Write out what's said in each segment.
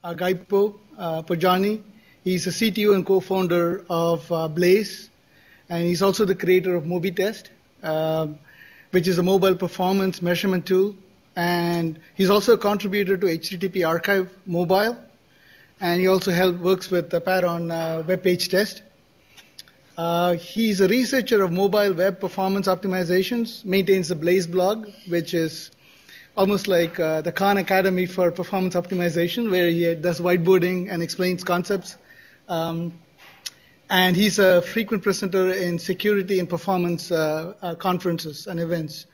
Guy Podjarny. He's the CTO and co-founder of Blaze, and he's also the creator of MobiTest, which is a mobile performance measurement tool. And he's also a contributor to HTTP Archive Mobile, and he also works with Pat on web page test. He's a researcher of mobile web performance optimizations, maintains the Blaze blog, which is almost like the Khan Academy for performance optimization, where he does whiteboarding and explains concepts. And he's a frequent presenter in security and performance conferences and events.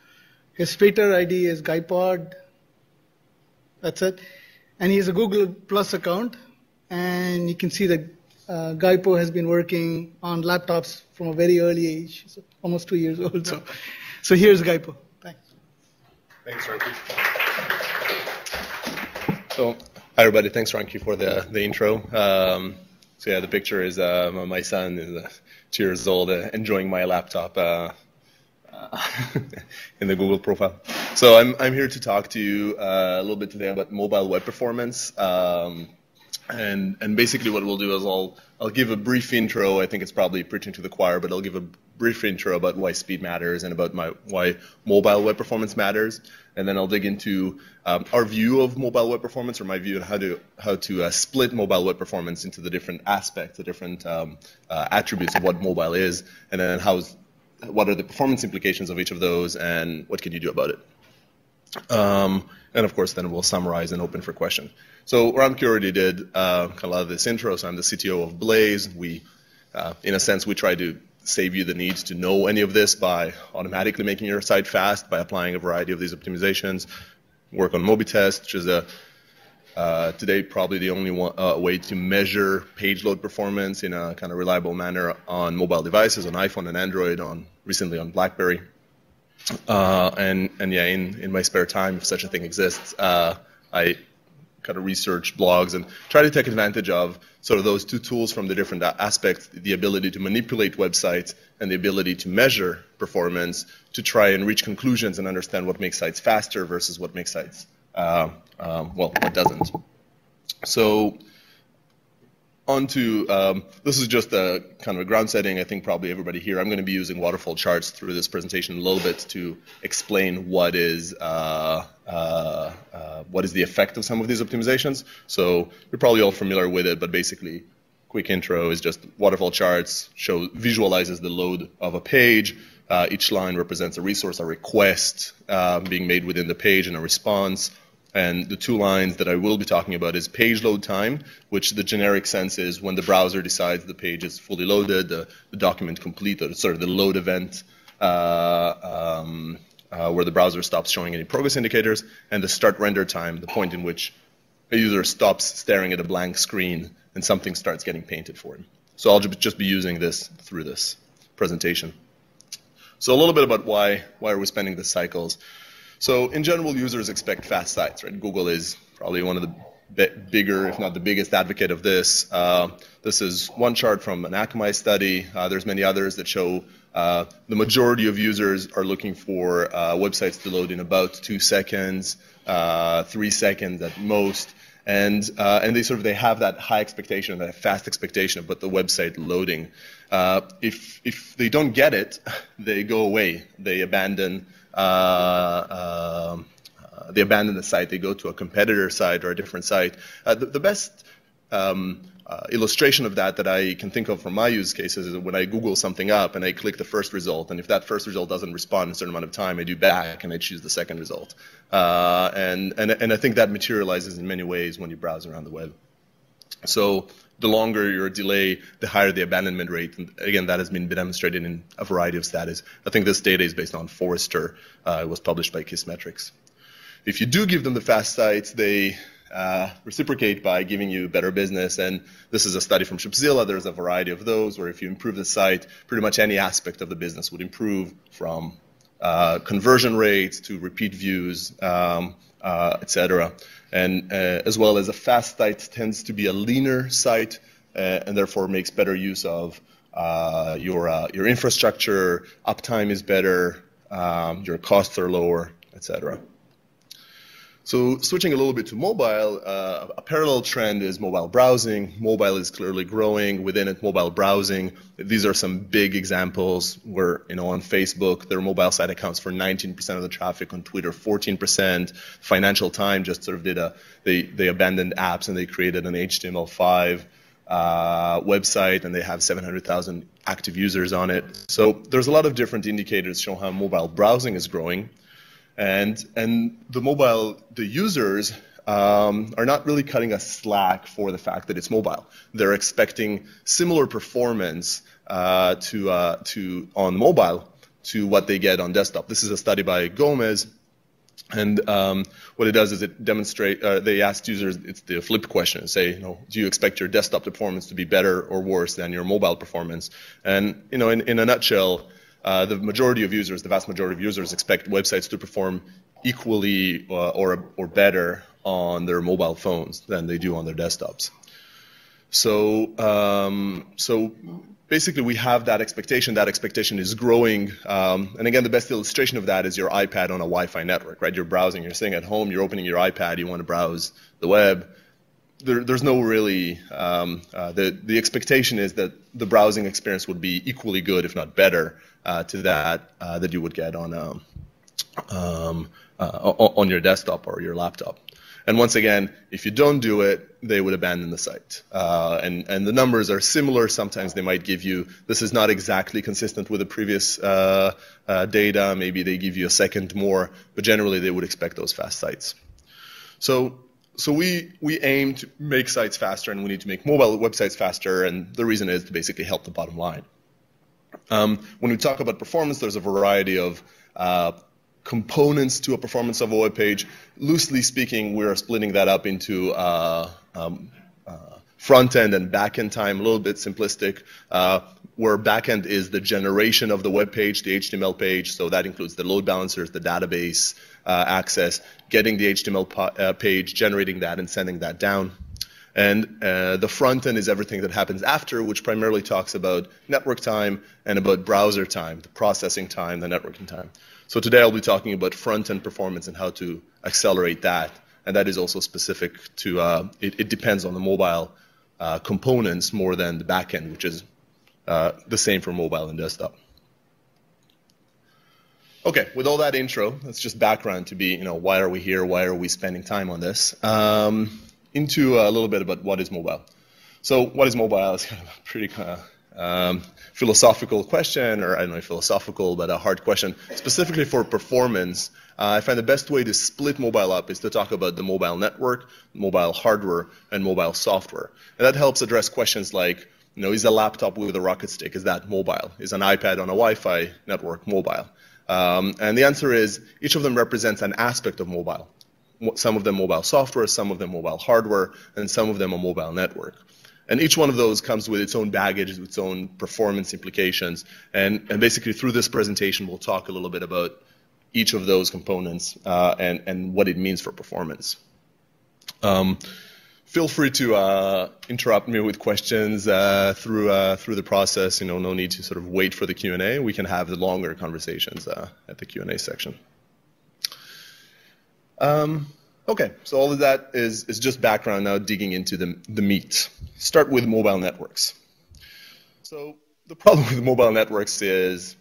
His Twitter ID is GuyPod. That's it. And he has a Google Plus account. And you can see that GuyPo has been working on laptops from a very early age, so almost 2 years old. So here's GuyPo. Thanks. Thanks, Ranki. So, hi everybody. Thanks, Ranki, for the intro. So yeah, the picture is my son is 2 years old, enjoying my laptop in the Google profile. So I'm here to talk to you a little bit today about mobile web performance. And basically what we'll do is I'll give a brief intro. I think it's probably preaching to the choir, but I'll give a brief intro about why speed matters and about why mobile web performance matters. And then I'll dig into our view of mobile web performance, or my view on how to split mobile web performance into the different aspects, the different attributes of what mobile is, and then what are the performance implications of each of those, and what can you do about it. And of course, then we'll summarize and open for question. So Ramki already did a lot of this intro. So I'm the CTO of Blaze. We, in a sense, we try to save you the need to know any of this by automatically making your site fast, by applying a variety of these optimizations. Work on MobiTest, which is today probably the only way to measure page load performance in a kind of reliable manner on mobile devices, on iPhone and Android, recently on BlackBerry. And yeah, in my spare time, if such a thing exists, I kind of research blogs and try to take advantage of sort of those two tools from the different aspects, the ability to manipulate websites and the ability to measure performance, to try and reach conclusions and understand what makes sites faster versus what makes sites, what doesn't. So this is just a kind of a ground setting. I think probably everybody here, I'm going to be using waterfall charts through this presentation a little bit to explain what is the effect of some of these optimizations. So you're probably all familiar with it, but basically, quick intro is just waterfall charts, visualizes the load of a page. Each line represents a resource, a request being made within the page, and a response. And the two lines that I will be talking about is page load time, which the generic sense is when the browser decides the page is fully loaded, the document complete, or sort of the load event where the browser stops showing any progress indicators, and the start render time, the point in which a user stops staring at a blank screen and something starts getting painted for him. So I'll just be using this through this presentation. So a little bit about why are we spending the cycles. So in general, users expect fast sites, right? Google is probably one of the bigger, if not the biggest advocate of this. This is one chart from an Akamai study. There's many others that show the majority of users are looking for websites to load in about 2 seconds, 3 seconds at most. And they have that high expectation, that fast expectation about the website loading. If they don't get it, they go away. They abandon the site. They go to a competitor site or a different site. The best illustration of that I can think of from my use cases is when I Google something up and I click the first result, and if that first result doesn't respond in a certain amount of time, I do back and I choose the second result. And I think that materializes in many ways when you browse around the web. So the longer your delay, the higher the abandonment rate. And again, that has been demonstrated in a variety of studies. I think this data is based on Forrester. It was published by Kissmetrics. If you do give them the fast sites, they reciprocate by giving you better business. And this is a study from Shipzilla. There's a variety of those where if you improve the site, pretty much any aspect of the business would improve, from conversion rates to repeat views, etc. And as well as a fast site tends to be a leaner site and therefore makes better use of your infrastructure, uptime is better, your costs are lower, etc. So switching a little bit to mobile, a parallel trend is mobile browsing. Mobile is clearly growing. Within it, mobile browsing. These are some big examples where, on Facebook, their mobile site accounts for 19% of the traffic. On Twitter, 14%. Financial Times just sort of did they abandoned apps and they created an HTML5 website, and they have 700,000 active users on it. So there's a lot of different indicators showing how mobile browsing is growing. And the users are not really cutting us slack for the fact that it's mobile. They're expecting similar performance on mobile to what they get on desktop. This is a study by Gomez, and what it does is it demonstrates. They asked users, it's the flip question, say, do you expect your desktop performance to be better or worse than your mobile performance? And in a nutshell, the majority of users, the vast majority of users, expect websites to perform equally or better on their mobile phones than they do on their desktops. So basically, we have that expectation. That expectation is growing. And again, the best illustration of that is your iPad on a Wi-Fi network, right? You're browsing, you're sitting at home, you're opening your iPad, you want to browse the web. There's no really, the expectation is that the browsing experience would be equally good, if not better, to that you would get on your desktop or your laptop. And once again, if you don't do it, they would abandon the site. And the numbers are similar. Sometimes they might give you, this is not exactly consistent with the previous data. Maybe they give you a second more, but generally they would expect those fast sites. So we aim to make sites faster, and we need to make mobile websites faster, and the reason is to basically help the bottom line. When we talk about performance, there's a variety of components to a performance of a web page. Loosely speaking, we're splitting that up into front-end and back-end time, a little bit simplistic, where back-end is the generation of the web page, the HTML page, so that includes the load balancers, the database access, getting the HTML page, generating that, and sending that down. And the front end is everything that happens after, which primarily talks about network time and about browser time, the processing time, the networking time. So today I'll be talking about front-end performance and how to accelerate that. And that is also specific to, it depends on the mobile components more than the back-end, which is the same for mobile and desktop. Okay, with all that intro, that's just background to be, why are we here? Why are we spending time on this? Into a little bit about what is mobile. So what is mobile is kind of a pretty philosophical question, or I don't know if philosophical, but a hard question. Specifically for performance, I find the best way to split mobile up is to talk about the mobile network, mobile hardware, and mobile software. And that helps address questions like, is a laptop with a rocket stick, is that mobile? Is an iPad on a Wi-Fi network mobile? And the answer is, each of them represents an aspect of mobile. Some of them mobile software, some of them mobile hardware, and some of them a mobile network. And each one of those comes with its own baggage, its own performance implications. And basically through this presentation, we'll talk a little bit about each of those components and what it means for performance. Feel free to interrupt me with questions through the process. No need to sort of wait for the Q&A. We can have the longer conversations at the Q&A section. Okay, so all of that is just background. Now digging into the meat. Start with mobile networks. So the problem with mobile networks is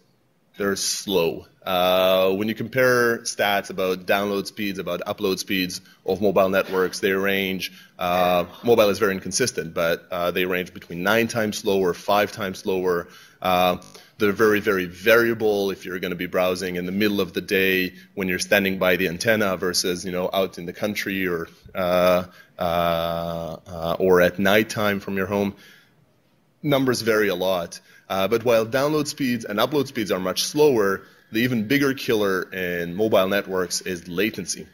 they're slow. When you compare stats about download speeds, about upload speeds of mobile networks, they range, mobile is very inconsistent, but they range between 9 times slower, 5 times slower. They're very, very variable if you're going to be browsing in the middle of the day when you're standing by the antenna versus, out in the country or at nighttime from your home. Numbers vary a lot. But while download speeds and upload speeds are much slower, the even bigger killer in mobile networks is latency.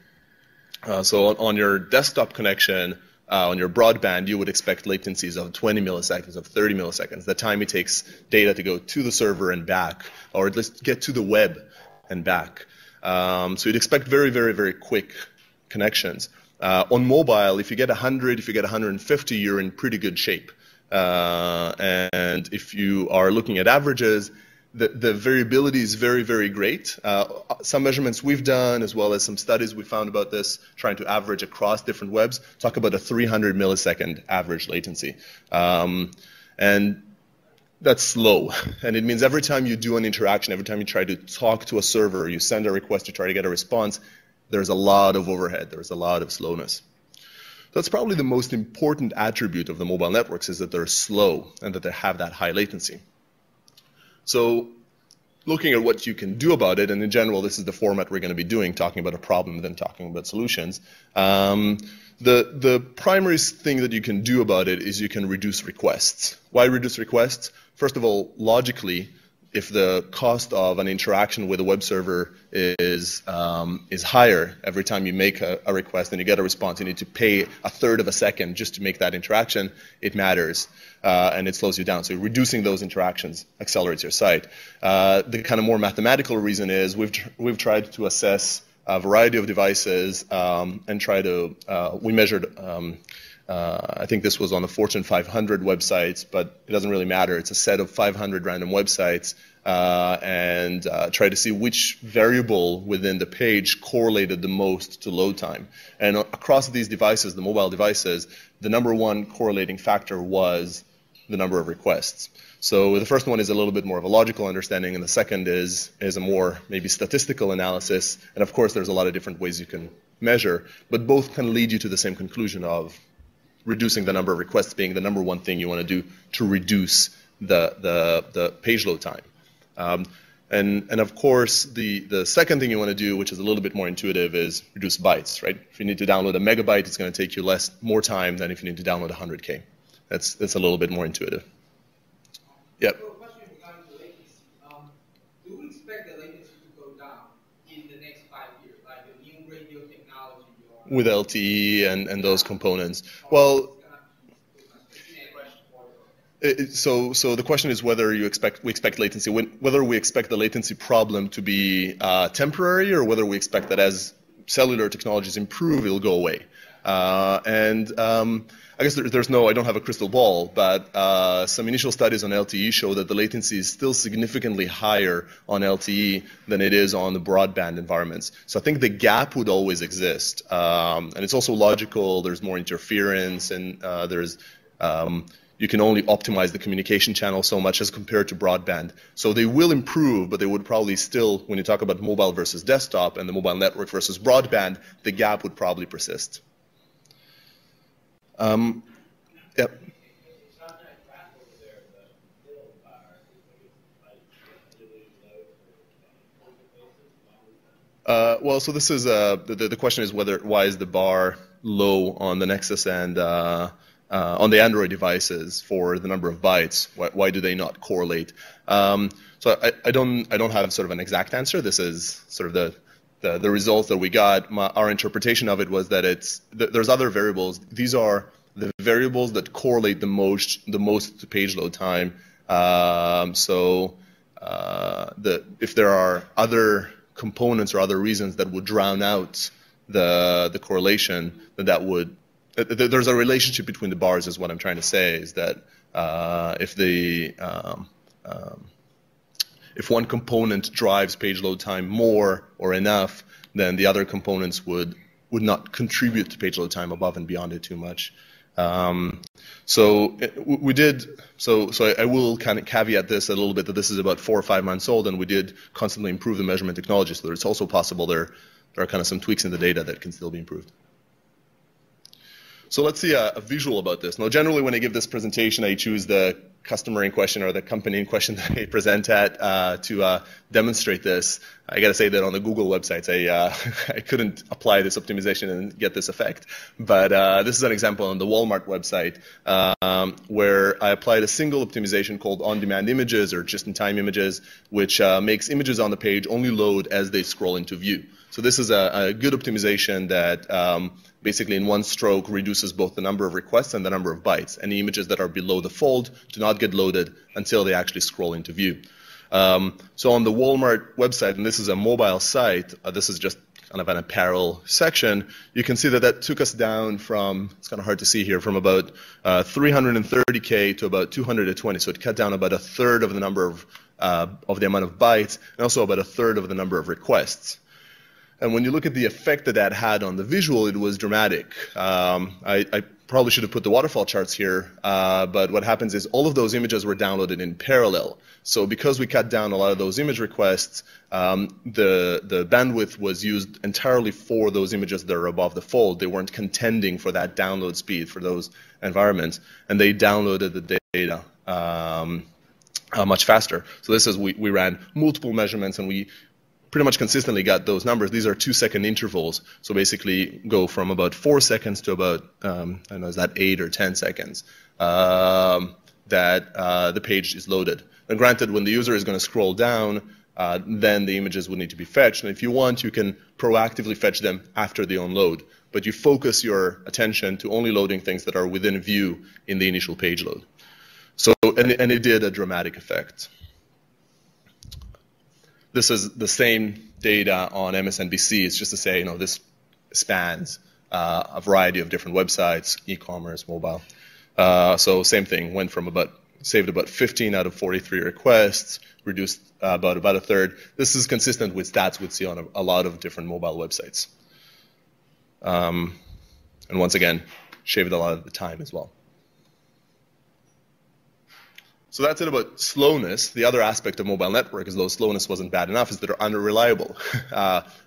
So on your desktop connection, on your broadband, you would expect latencies of 20 milliseconds, of 30 milliseconds, the time it takes data to go to the server and back, or at least get to the web and back. So you'd expect very, very, very quick connections. On mobile, if you get 100, if you get 150, you're in pretty good shape. And if you are looking at averages, the variability is very, very great. Some measurements we've done, as well as some studies we found about this, trying to average across different webs, talk about a 300 millisecond average latency. And that's slow. And it means every time you do an interaction, every time you try to talk to a server, you send a request to try to get a response, there's a lot of overhead, there's a lot of slowness. That's probably the most important attribute of the mobile networks, is that they're slow and that they have that high latency. So looking at what you can do about it, and in general, this is the format we're going to be doing, talking about a problem and then talking about solutions. The primary thing that you can do about it is you can reduce requests. Why reduce requests? First of all, logically, if the cost of an interaction with a web server is higher every time you make a request and you get a response, you need to pay a third of a second just to make that interaction, it matters, and it slows you down. So reducing those interactions accelerates your site. The kind of more mathematical reason is we've tried to assess a variety of devices and try to, we measured, I think this was on the Fortune 500 websites, but it doesn't really matter. It's a set of 500 random websites, and try to see which variable within the page correlated the most to load time. And across these devices, the mobile devices, the number one correlating factor was the number of requests. So the first one is a little bit more of a logical understanding, and the second is a more maybe statistical analysis. And of course, there's a lot of different ways you can measure, but both can lead you to the same conclusion of reducing the number of requests being the number one thing you want to do to reduce the page load time. And of course, the second thing you want to do, which is a little bit more intuitive, is reduce bytes, right? If you need to download a megabyte, it's going to take you more time than if you need to download 100K. That's a little bit more intuitive. Yep. So a question regarding the latency. Do we expect the latency to go down in the next 5 years, like the new radio technology? With LTE and those components. Well, so the question is whether we expect latency, whether we expect the latency problem to be temporary, or whether we expect that as cellular technologies improve, it'll go away. I guess I don't have a crystal ball, but some initial studies on LTE show that the latency is still significantly higher on LTE than it is on the broadband environments. So I think the gap would always exist. And it's also logical, there's more interference, and you can only optimize the communication channel so much as compared to broadband. So they will improve, but they would probably still, when you talk about mobile versus desktop and the mobile network versus broadband, the gap would probably persist. Yep. Well, so this is the question is why is the bar low on the Nexus and on the Android devices for the number of bytes? Why do they not correlate? So I don't have sort of an exact answer. This is sort of the results that we got. Our interpretation of it was that there's other variables. These are the variables that correlate the most to page load time. If there are other components or other reasons that would drown out the correlation, then there's a relationship between the bars, is what I'm trying to say, is that if one component drives page load time more or enough, then the other components would not contribute to page load time above and beyond it too much. So I will kind of caveat this a little bit, that this is about 4 or 5 months old, and we did constantly improve the measurement technology, so it's also possible there are kind of some tweaks in the data that can still be improved. So let's see a visual about this. Now, generally, when I give this presentation, I choose the customer in question or the company in question that I present at to demonstrate this. I got to say that on the Google websites, I couldn't apply this optimization and get this effect. But this is an example on the Walmart website where I applied a single optimization called on-demand images or just-in-time images, which makes images on the page only load as they scroll into view. So this is a good optimization that basically in one stroke reduces both the number of requests and the number of bytes. Any images that are below the fold do not get loaded until they actually scroll into view. So on the Walmart website, and this is a mobile site, this is just kind of an apparel section, you can see that took us down from, it's kind of hard to see here, from about 330K to about 220. So it cut down about a third of the number of of the amount of bytes, and also about a third of the number of requests. And when you look at the effect that that had on the visual, it was dramatic. I probably should have put the waterfall charts here, but what happens is all of those images were downloaded in parallel. So because we cut down a lot of those image requests, the bandwidth was used entirely for those images that are above the fold. They weren't contending for that download speed for those environments, and they downloaded the data much faster. So this is, we ran multiple measurements, and we pretty much consistently got those numbers. These are 2-second intervals, so basically go from about 4 seconds to about, I don't know, is that 8 or 10 seconds that the page is loaded. And granted, when the user is going to scroll down, then the images would need to be fetched. And if you want, you can proactively fetch them after they unload. But you focus your attention to only loading things that are within view in the initial page load. So, and it did a dramatic effect. This is the same data on MSNBC. It's just to say, this spans a variety of different websites, e-commerce, mobile. So same thing, went from saved about 15 out of 43 requests, reduced about a third. This is consistent with stats we'd see on a lot of different mobile websites. And once again, shaved a lot of the time as well. So that's it about slowness. The other aspect of mobile network, as though slowness wasn't bad enough, is that they're unreliable.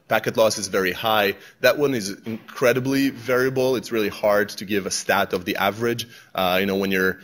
Packet loss is very high. That one is incredibly variable. It's really hard to give a stat of the average. When you're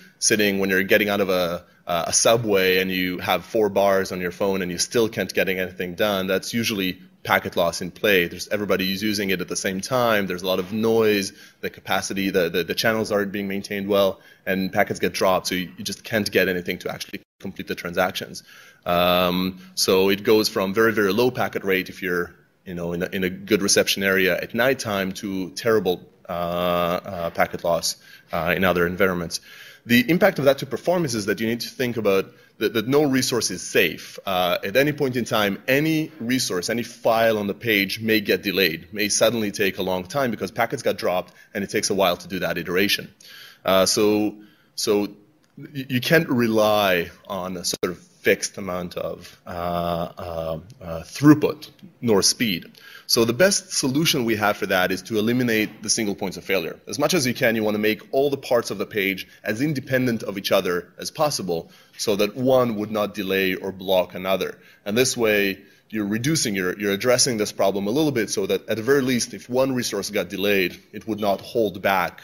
getting out of a subway and you have 4 bars on your phone and you still can't get anything done, that's usually packet loss in play. Everybody is using it at the same time. There's a lot of noise. The capacity, the channels aren't being maintained well, and packets get dropped, so you just can't get anything to actually complete the transactions. So it goes from very, very low packet rate if you're in a good reception area at nighttime to terrible packet loss in other environments. The impact of that to performance is that you need to think about that no resource is safe. At any point in time, any resource, any file on the page may get delayed, may suddenly take a long time because packets got dropped, and it takes a while to do that iteration. So you can't rely on a sort of fixed amount of throughput nor speed. So the best solution we have for that is to eliminate the single points of failure. As much as you can, you want to make all the parts of the page as independent of each other as possible so that one would not delay or block another. And this way, you're addressing this problem a little bit so that at the very least, if one resource got delayed, it would not hold back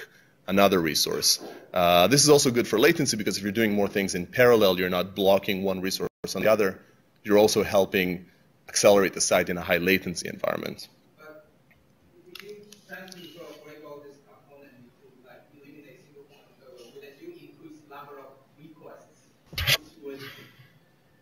another resource. This is also good for latency because if you're doing more things in parallel, you're not blocking one resource on the other. You're also helping accelerate the site in a high latency environment. But if you transfer or break all this component into eliminate single point of failure, would you increase the number of requests, which would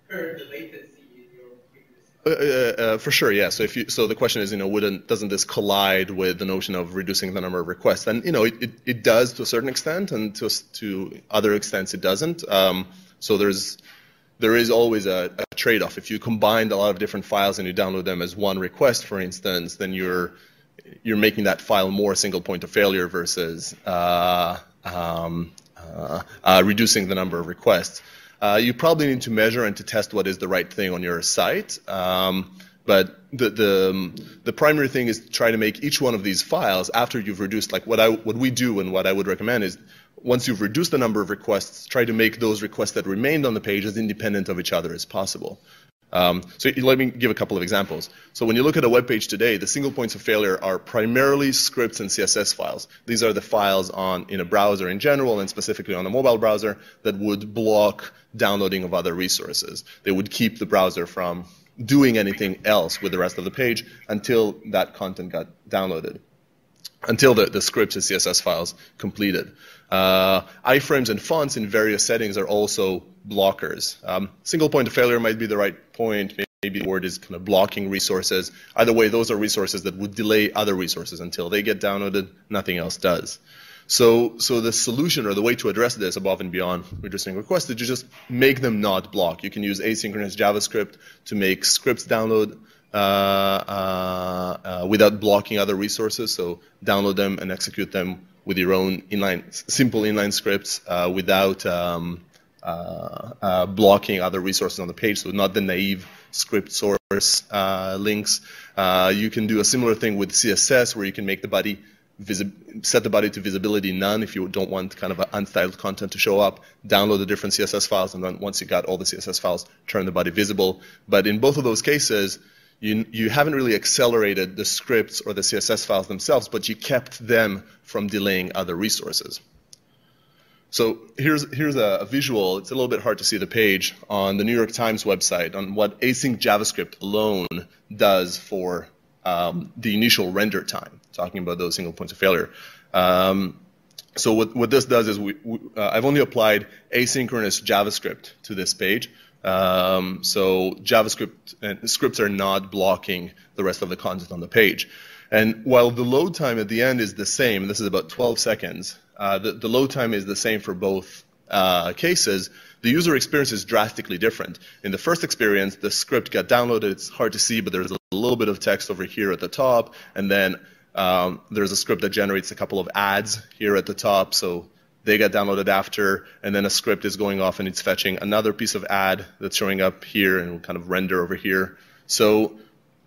hurt the latency in your previous? For sure, yeah. So the question is, doesn't this collide with the notion of reducing the number of requests? And it does to a certain extent, and to other extents it doesn't. So there is always a trade-off. If you combine a lot of different files and you download them as one request, for instance, then you're making that file more a single point of failure versus reducing the number of requests. You probably need to measure and to test what is the right thing on your site. But the primary thing is to try to make each one of these files after you've reduced, like what we do and what I would recommend is once you've reduced the number of requests, try to make those requests that remained on the page as independent of each other as possible. So let me give a couple of examples. So when you look at a web page today, the single points of failure are primarily scripts and CSS files. These are the files in a browser in general and specifically on a mobile browser that would block downloading of other resources. They would keep the browser from doing anything else with the rest of the page until that content got downloaded, until the scripts and CSS files completed. Iframes and fonts in various settings are also blockers. Single point of failure might be the right point. Maybe the word is kind of blocking resources. Either way, those are resources that would delay other resources until they get downloaded. Nothing else does. So the solution or the way to address this above and beyond reducing requests is to just make them not block. You can use asynchronous JavaScript to make scripts download without blocking other resources. So download them and execute them with your own simple inline scripts without blocking other resources on the page, so not the naive script source links. You can do a similar thing with CSS, where you can make the body set the body to visibility none if you don't want kind of unstyled content to show up. Download the different CSS files, and then once you got all the CSS files, turn the body visible. But in both of those cases, you haven't really accelerated the scripts or the CSS files themselves, but you kept them from delaying other resources. So here's a visual. It's a little bit hard to see the page on the New York Times website on what async JavaScript alone does for the initial render time, talking about those single points of failure. So what this does is I've only applied asynchronous JavaScript to this page. So JavaScript and scripts are not blocking the rest of the content on the page. And while the load time at the end is the same, and this is about 12 seconds, the load time is the same for both cases, the user experience is drastically different. In the first experience, the script got downloaded. It's hard to see, but there's a little bit of text over here at the top, and then there's a script that generates a couple of ads here at the top, so they get downloaded after, and then a script is going off and it's fetching another piece of ad that's showing up here and will kind of render over here. So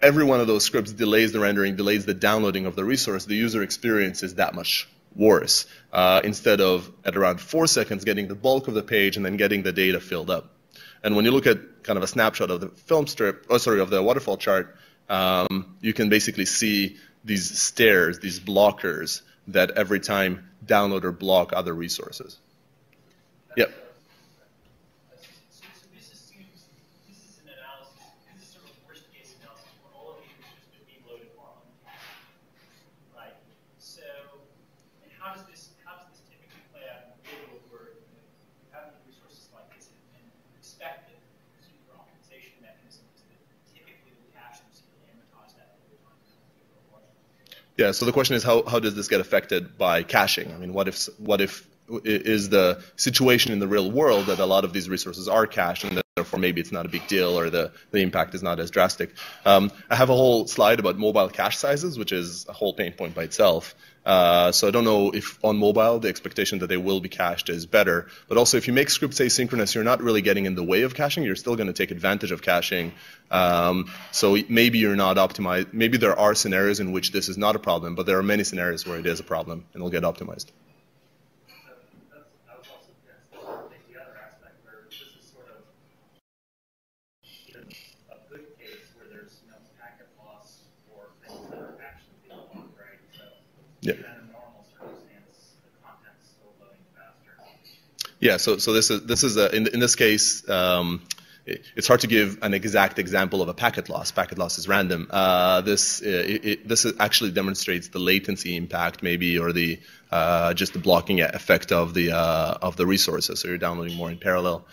every one of those scripts delays the rendering, delays the downloading of the resource. The user experience is that much worse, instead of at around 4 seconds getting the bulk of the page and then getting the data filled up. And when you look at kind of a snapshot of the film strip, of the waterfall chart, you can basically see these stairs, these blockers that every time download or block other resources. Yep. So this assumes this is an analysis. This is sort of worst case analysis where all of these has been being loaded on, right? So, and how does this typically play out in the real world where you have resources like this and expect that super optimization mechanisms that typically the cache is really amortize that over time? Yeah, so the question is how does this get affected by caching? I mean, what if is the situation in the real world that a lot of these resources are cached and therefore maybe it's not a big deal or the impact is not as drastic? I have a whole slide about mobile cache sizes, which is a whole pain point by itself. So I don't know if on mobile the expectation that they will be cached is better, but also if you make scripts asynchronous, you're not really getting in the way of caching. You're still going to take advantage of caching. So maybe you're not optimized. Maybe there are scenarios in which this is not a problem, but there are many scenarios where it is a problem and will get optimized. Yeah. Yeah. So this is in this case, it's hard to give an exact example of a packet loss. Packet loss is random. This actually demonstrates the latency impact, maybe, or the just the blocking effect of the resources. So you're downloading more in parallel,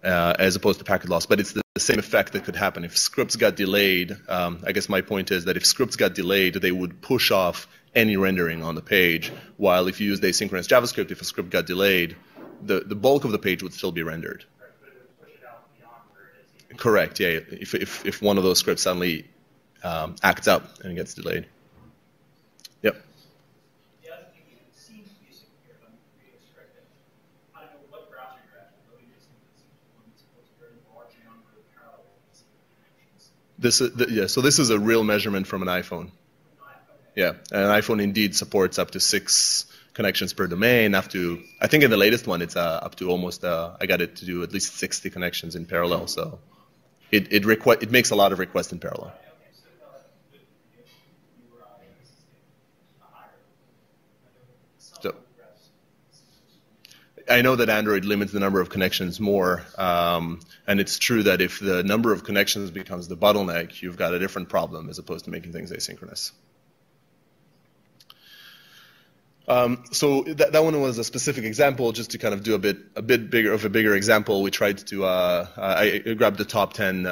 as opposed to packet loss. But it's the same effect that could happen if scripts got delayed. I guess my point is that if scripts got delayed, they would push off any rendering on the page. While if you used asynchronous JavaScript, if a script got delayed, the bulk of the page would still be rendered. Correct. Yeah. If one of those scripts suddenly acts up and gets delayed. Yep. The other thing that seems to be a secret here, if I'm reading this correctly, I don't know what browser you're actually loading this into. It's supposed to be a very large number of parallel connections. So this is a real measurement from an iPhone. Yeah, and an iPhone indeed supports up to 6 connections per domain. I think in the latest one, it's up to almost. I got it to do at least 60 connections in parallel. So it makes a lot of requests in parallel. So I know that Android limits the number of connections more, and it's true that if the number of connections becomes the bottleneck, you've got a different problem as opposed to making things asynchronous. So that one was a specific example, just to kind of do a bit bigger example. We tried to I grabbed the top 10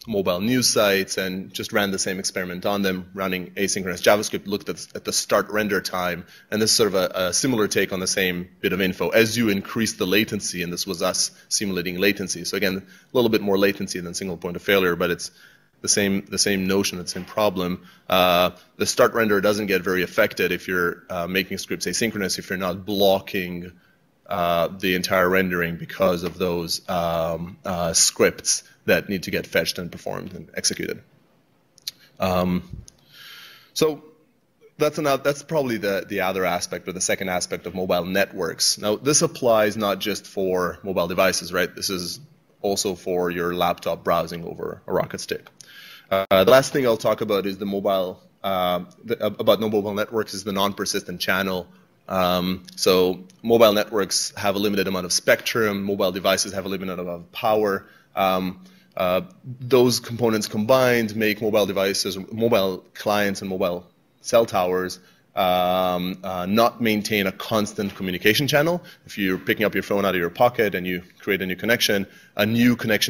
mobile news sites and just ran the same experiment on them, running asynchronous JavaScript, looked at the start render time, and this is sort of a similar take on the same bit of info. As you increase the latency, and this was us simulating latency, so again, a little bit more latency than single point of failure, but it's the same notion, the same problem. The start render doesn't get very affected if you're making scripts asynchronous, if you're not blocking the entire rendering because of those scripts that need to get fetched and performed and executed. So that's probably the other aspect, or the second aspect of mobile networks. Now, this applies not just for mobile devices, right? This is also for your laptop browsing over a Rocket Stick. The last thing I'll talk about is the mobile, about mobile networks is the non-persistent channel. So mobile networks have a limited amount of spectrum. Mobile devices have a limited amount of power. Those components combined make mobile devices, mobile clients, and mobile cell towers not maintain a constant communication channel. If you're picking up your phone out of your pocket and you create a new connection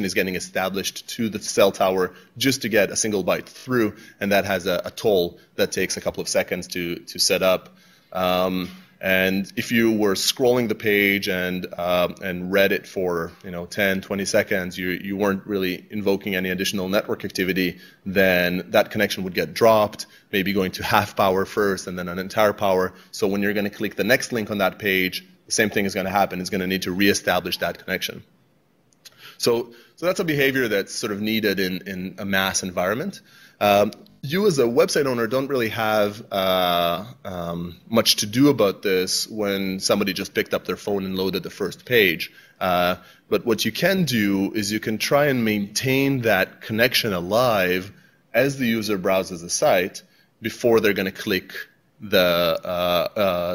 is getting established to the cell tower just to get a single byte through, and that has a toll that takes a couple of seconds to set up. And if you were scrolling the page and read it for 10, 20 seconds, you weren't really invoking any additional network activity, then that connection would get dropped, maybe going to half power first and then an entire power. So when you're going to click the next link on that page, the same thing is going to happen. It's going to need to reestablish that connection. So that's a behavior that's sort of needed in a mass environment. You as a website owner don't really have much to do about this when somebody just picked up their phone and loaded the first page. But what you can do is you can try and maintain that connection alive as the user browses the site before they're going to click to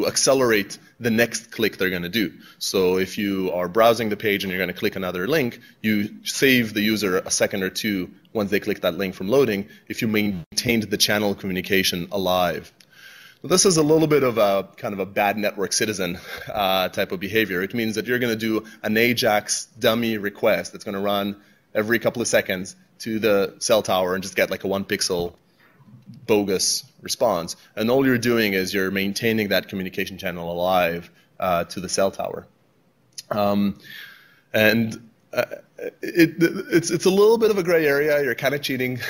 accelerate the next click they're going to do. So if you are browsing the page and you're going to click another link, you save the user a second or two once they click that link from loading if you maintained the channel communication alive. So this is a little bit of a kind of a bad network citizen type of behavior. It means that you're going to do an AJAX dummy request that's going to run every couple of seconds to the cell tower and just get like a 1 pixel bogus response, and all you're doing is you're maintaining that communication channel alive to the cell tower. It's a little bit of a gray area. You're kind of cheating,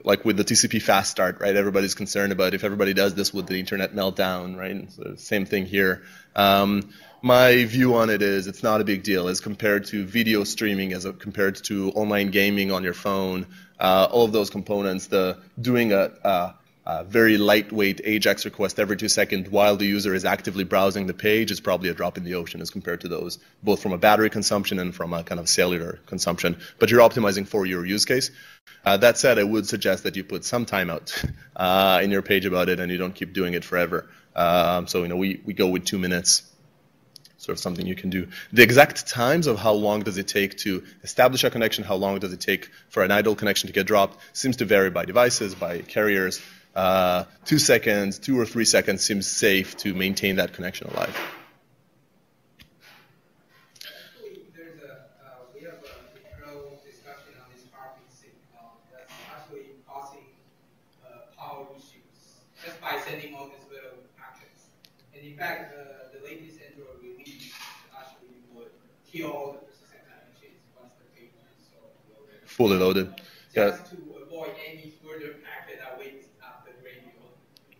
like with the TCP fast start, right? Everybody's concerned about if everybody does this with the internet meltdown, right? So same thing here. My view on it is it's not a big deal as compared to video streaming, compared to online gaming on your phone. All of those components, doing a very lightweight AJAX request every 2 seconds while the user is actively browsing the page is probably a drop in the ocean as compared to those, both from a battery consumption and from a kind of cellular consumption. But you're optimizing for your use case. That said, I would suggest that you put some time out in your page about it and you don't keep doing it forever. So we go with 2 minutes. Sort of something you can do. The exact times of how long does it take to establish a connection, how long does it take for an idle connection to get dropped, seems to vary by devices, by carriers. 2 seconds, 2 or 3 seconds seems safe to maintain that connection alive. Actually, we have a thorough discussion on this topic. That's actually causing power issues just by sending all these little packets. And in fact, the latest Android release actually would kill all the persistent connections once the page is loaded. Fully loaded. Just to avoid any further packet that waits after radio.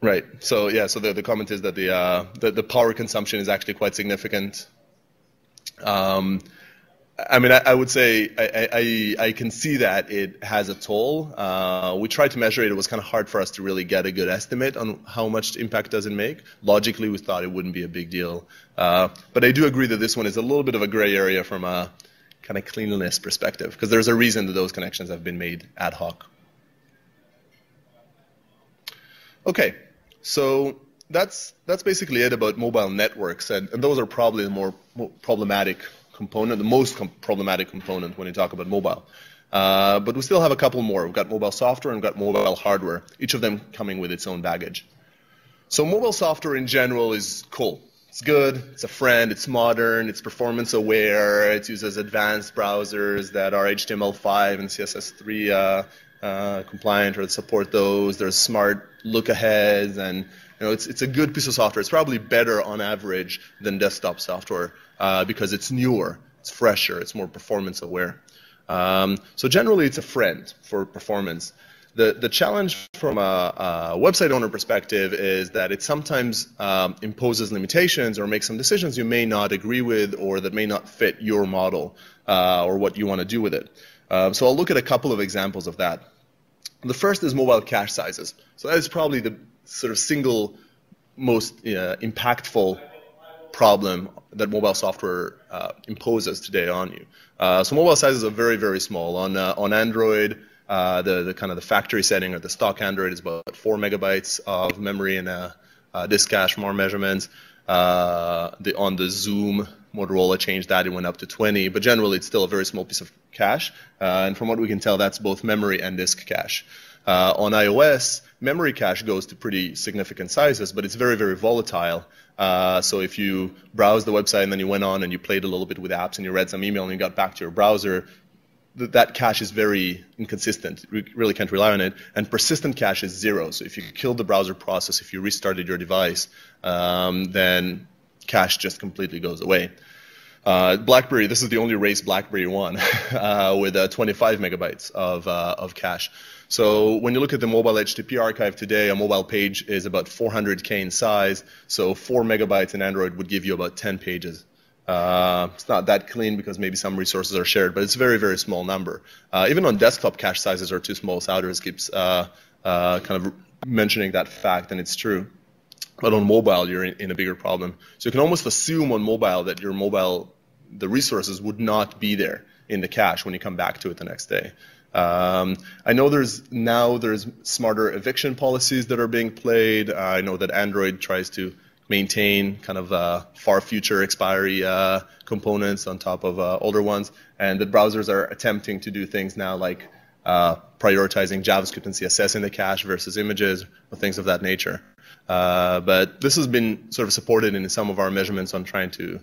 Right. So yeah. So the comment is that the power consumption is actually quite significant. I mean, I would say I can see that it has a toll. We tried to measure it. It was kind of hard for us to really get a good estimate on how much impact does it make. Logically, we thought it wouldn't be a big deal. But I do agree that this one is a little bit of a gray area from a kind of cleanliness perspective, because there's a reason that those connections have been made ad hoc. Okay, so that's basically it about mobile networks, and those are probably the more problematic component, the most problematic component when you talk about mobile. But we still have a couple more. We've got mobile software and we've got mobile hardware, each of them coming with its own baggage. So mobile software in general is cool. It's good, it's a friend, it's modern, it's performance aware, it uses advanced browsers that are HTML5 and CSS3 compliant or that support those. There's smart look-aheads, and it's a good piece of software. It's probably better on average than desktop software because it's newer, it's fresher, it's more performance aware. So generally it's a friend for performance. The challenge from a website owner perspective is that it sometimes imposes limitations or makes some decisions you may not agree with or that may not fit your model or what you want to do with it. So I'll look at a couple of examples of that. The first is mobile cache sizes. So that is probably the sort of single most impactful problem that mobile software imposes today on you. So mobile sizes are very, very small. On Android, the kind of the factory setting or the stock Android is about 4 megabytes of memory and disk cache, more measurements. On the XOOM, Motorola changed that, it went up to 20, but generally it's still a very small piece of cache. And from what we can tell, that's both memory and disk cache. On iOS, memory cache goes to pretty significant sizes, but it's very, very volatile. So if you browse the website and then you went on and you played a little bit with apps and you read some email and you got back to your browser, that cache is very inconsistent. You really can't rely on it. And persistent cache is 0. So if you killed the browser process, if you restarted your device, then cache just completely goes away. BlackBerry, this is the only race BlackBerry won with 25 megabytes of cache. So when you look at the mobile HTTP archive today, a mobile page is about 400K in size. So 4 megabytes in Android would give you about 10 pages. It's not that clean because maybe some resources are shared, but it's a very, very small number. Even on desktop, cache sizes are too small. Souders keeps kind of mentioning that fact, and it's true. But on mobile, you're in a bigger problem. So you can almost assume on mobile that your mobile, the resources would not be there in the cache when you come back to it the next day. I know there's smarter eviction policies that are being played. I know that Android tries to maintain kind of far future expiry components on top of older ones, and that browsers are attempting to do things now like prioritizing JavaScript and CSS in the cache versus images or things of that nature. But this has been sort of supported in some of our measurements on trying to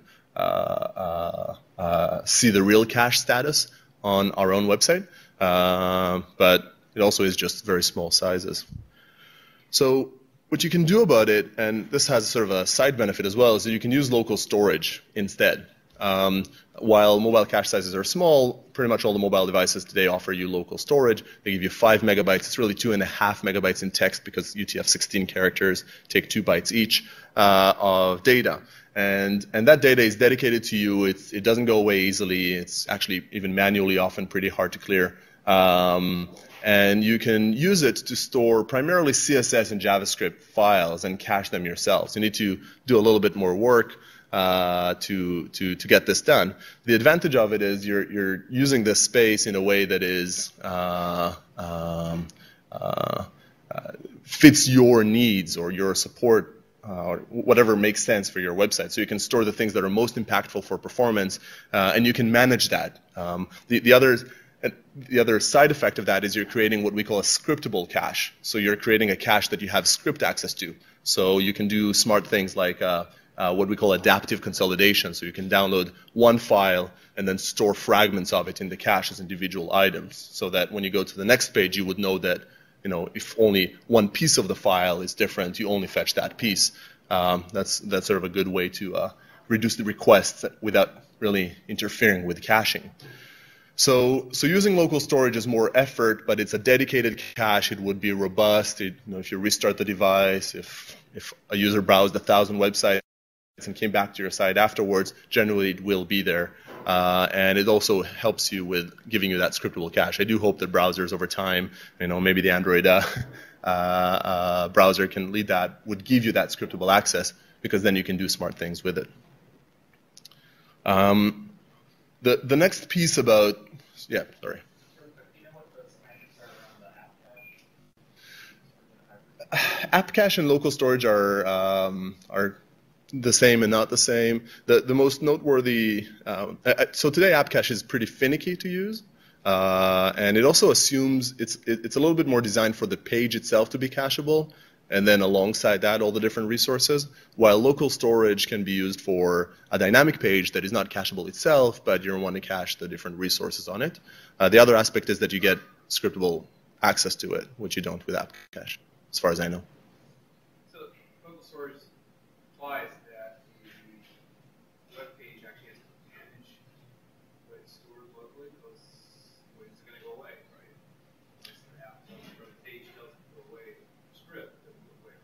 see the real cache status on our own website. But it also is just very small sizes. So what you can do about it, and this has sort of a side benefit as well, is that you can use local storage instead. While mobile cache sizes are small, pretty much all the mobile devices today offer you local storage. They give you 5 megabytes. It's really 2.5 megabytes in text because UTF-16 characters take 2 bytes each of data. And that data is dedicated to you. It doesn't go away easily. It's actually even manually often pretty hard to clear. And you can use it to store primarily CSS and JavaScript files and cache them yourselves. You need to do a little bit more work to get this done. The advantage of it is you're using this space in a way that is fits your needs or your support, or whatever makes sense for your website. So you can store the things that are most impactful for performance, and you can manage that. The other side effect of that is you're creating what we call a scriptable cache. So you're creating a cache that you have script access to. So you can do smart things like what we call adaptive consolidation. So you can download one file and then store fragments of it in the cache as individual items, so that when you go to the next page, you would know that, you know, if only one piece of the file is different, you only fetch that piece. That's sort of a good way to reduce the requests without really interfering with caching. So using local storage is more effort, but it's a dedicated cache. It would be robust. If you restart the device, if a user browsed 1,000 websites and came back to your site afterwards, generally it will be there. And it also helps you with giving you that scriptable cache. I do hope that browsers over time, maybe the Android browser can lead that, would give you that scriptable access, because then you can do smart things with it. The next piece about, yeah, sorry. App cache and local storage are the same and not the same. The most noteworthy, so today app cache is pretty finicky to use, and it also assumes it's a little bit more designed for the page itself to be cacheable, and then alongside that, all the different resources, while local storage can be used for a dynamic page that is not cacheable itself, but you want to cache the different resources on it. The other aspect is that you get scriptable access to it, which you don't with app cache, as far as I know. So local storage implies that the web page actually has to manage what it stores locally, because it's going to go away, right? Once the app runs the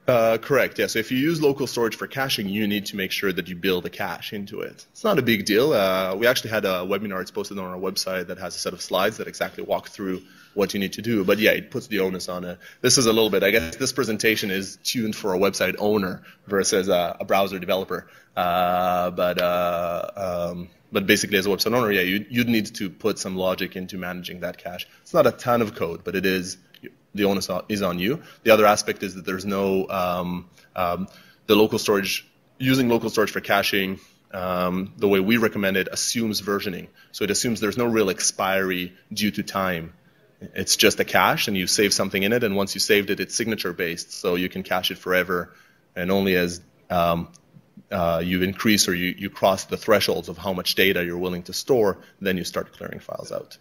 Correct, yeah. So if you use local storage for caching, you need to make sure that you build a cache into it. It's not a big deal. We actually had a webinar, it's posted on our website, that has a set of slides that exactly walk through what you need to do. But yeah, it puts the onus on it. This is a little bit, I guess this presentation is tuned for a website owner versus a browser developer. But basically as a website owner, yeah, you'd need to put some logic into managing that cache. It's not a ton of code, but it is. The onus is on you. The other aspect is that there's no the local storage. Using local storage for caching, the way we recommend it, assumes versioning. So it assumes there's no real expiry due to time. It's just a cache, and you save something in it, and once you saved it, it's signature based, so you can cache it forever. And only as you increase or you cross the thresholds of how much data you're willing to store, then you start clearing files out.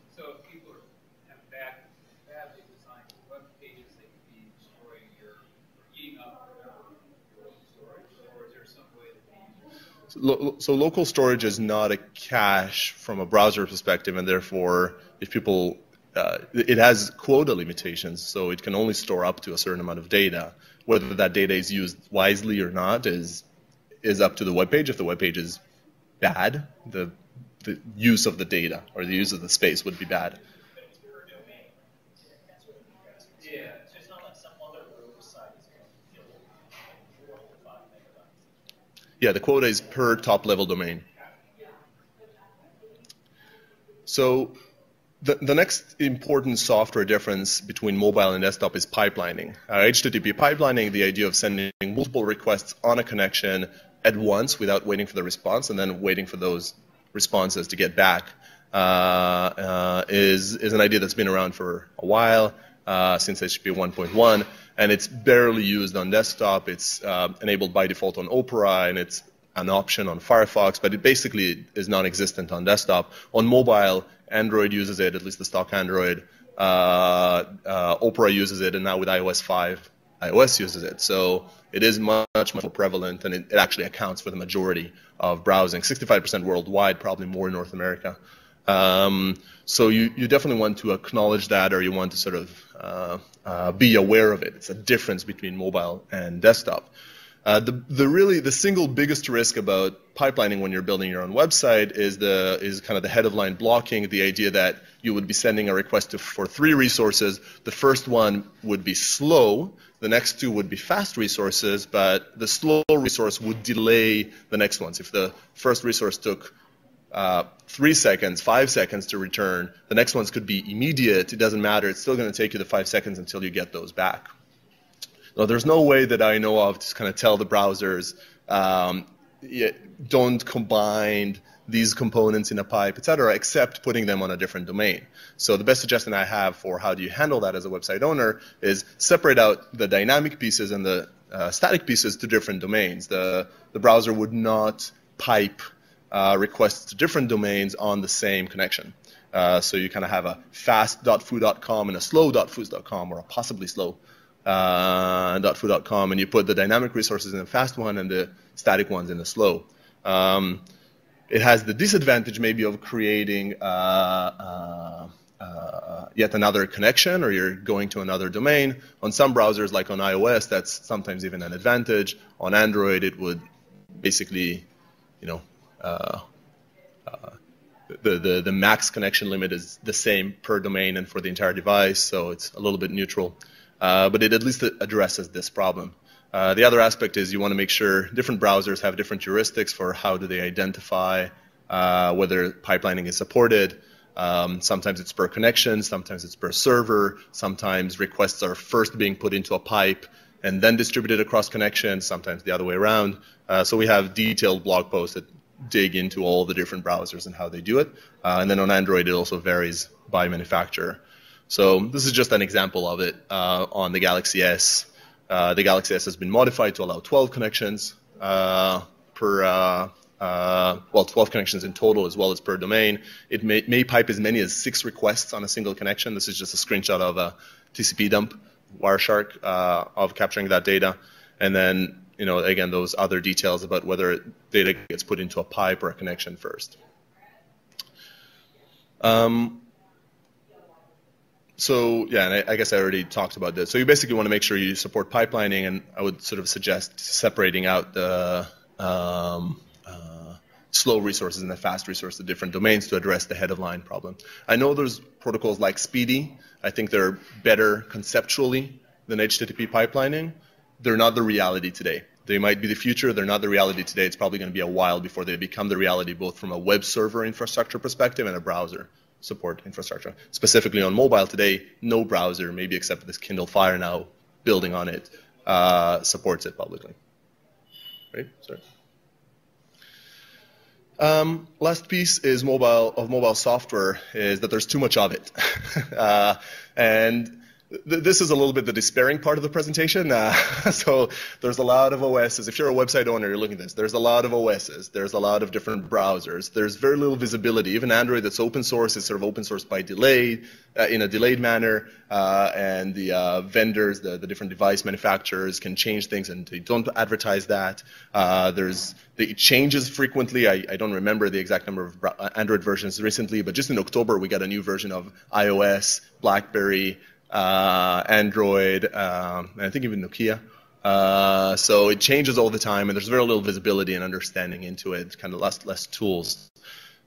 So local storage is not a cache from a browser perspective, and therefore, if people, it has quota limitations, so it can only store up to a certain amount of data. Whether that data is used wisely or not is up to the web page. If the web page is bad, the use of the data or the use of the space would be bad. Yeah, the quota is per top-level domain. So the next important software difference between mobile and desktop is pipelining. HTTP pipelining, the idea of sending multiple requests on a connection at once without waiting for the response and then waiting for those responses to get back, is an idea that's been around for a while, since HTTP 1.1. And it's barely used on desktop. It's enabled by default on Opera, and it's an option on Firefox, but it basically is non-existent on desktop. On mobile, Android uses it, at least the stock Android. Opera uses it, and now with iOS 5, iOS uses it. So it is much more prevalent, and it actually accounts for the majority of browsing. 65% worldwide, probably more in North America. So you definitely want to acknowledge that, or you want to sort of be aware of it. It's a difference between mobile and desktop. The single biggest risk about pipelining when you're building your own website is kind of the head of line blocking, the idea that you would be sending a request for 3 resources. The first one would be slow, the next 2 would be fast resources, but the slow resource would delay the next ones. If the first resource took 3 seconds, 5 seconds to return, the next ones could be immediate. It doesn't matter. It's still going to take you the 5 seconds until you get those back. Now, there's no way that I know of to kind of tell the browsers, don't combine these components in a pipe, etc., except putting them on a different domain. So the best suggestion I have for how do you handle that as a website owner is separate out the dynamic pieces and the static pieces to different domains. The browser would not pipe requests to different domains on the same connection. So you kind of have a fast.foo.com and a slow.foos.com, or a possibly slow .foo.com, and you put the dynamic resources in the fast one and the static ones in the slow. It has the disadvantage maybe of creating yet another connection, or you're going to another domain. On some browsers, like on iOS, that's sometimes even an advantage. On Android, it would basically, the max connection limit is the same per domain and for the entire device, so it's a little bit neutral. But it at least addresses this problem. The other aspect is you want to make sure different browsers have different heuristics for how do they identify whether pipelining is supported. Sometimes it's per connection, sometimes it's per server, sometimes requests are first being put into a pipe and then distributed across connections, sometimes the other way around. So we have detailed blog posts that dig into all the different browsers and how they do it. And then on Android, it also varies by manufacturer. So this is just an example of it on the Galaxy S. The Galaxy S has been modified to allow 12 connections 12 connections in total as well as per domain. It may pipe as many as 6 requests on a single connection. This is just a screenshot of a TCP dump, Wireshark, of capturing that data. And then, again, those other details about whether data gets put into a pipe or a connection first. So yeah, and I guess I already talked about this. So you basically want to make sure you support pipelining, and I would sort of suggest separating out the slow resources and the fast resources, the different domains, to address the head of line problem. I know there's protocols like Speedy. I think they're better conceptually than HTTP pipelining. They're not the reality today. They might be the future. They're not the reality today. It's probably going to be a while before they become the reality, both from a web server infrastructure perspective and a browser support infrastructure. Specifically on mobile today, no browser, maybe except for this Kindle Fire now building on it, supports it publicly. Right? Sorry. Last piece is mobile software is that there's too much of it. And this is a little bit the despairing part of the presentation. So there's a lot of OSs. If you're a website owner, you're looking at this. There's a lot of OSs. There's a lot of different browsers. There's very little visibility. Even Android that's open source is sort of open source by delay, in a delayed manner. And the vendors, the different device manufacturers can change things, and they don't advertise that. It changes frequently. I don't remember the exact number of Android versions recently, but just in October, we got a new version of iOS, BlackBerry, Android, and I think even Nokia. So it changes all the time, and there's very little visibility and understanding into it, kind of less tools.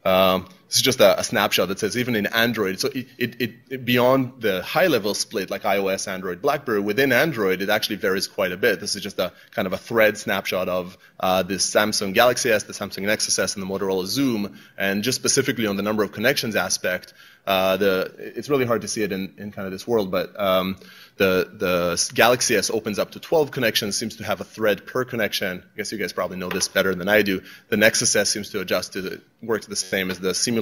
This is just a snapshot that says even in Android, so it beyond the high-level split like iOS, Android, BlackBerry, within Android it actually varies quite a bit. This is just a kind of a thread snapshot of this Samsung Galaxy S, the Samsung Nexus S, and the Motorola Zoom, and just specifically on the number of connections aspect, it's really hard to see it in kind of this world, but the Galaxy S opens up to 12 connections, seems to have a thread per connection. I guess you guys probably know this better than I do. The Nexus S seems to adjust to works the same as the simulator,